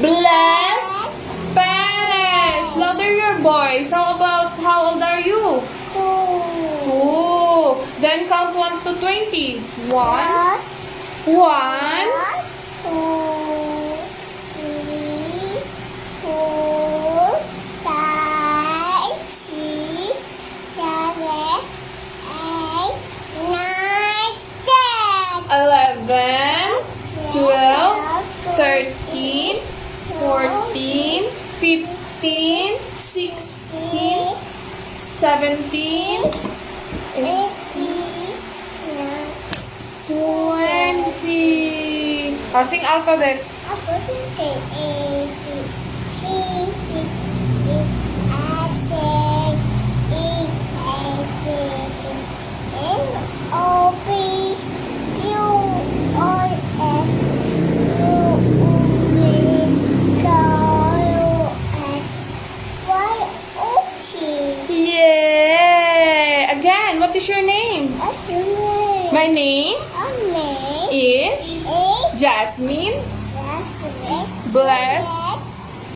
Bless Perez. Louder your voice. How old are you? 2. Then count 1 to 20. 1. 1. 11, 12, 13, 14, 15, 16, 17, 18, 20. Sing alphabet. Yeah. Again, what is your name? My name is Jasmine. Bless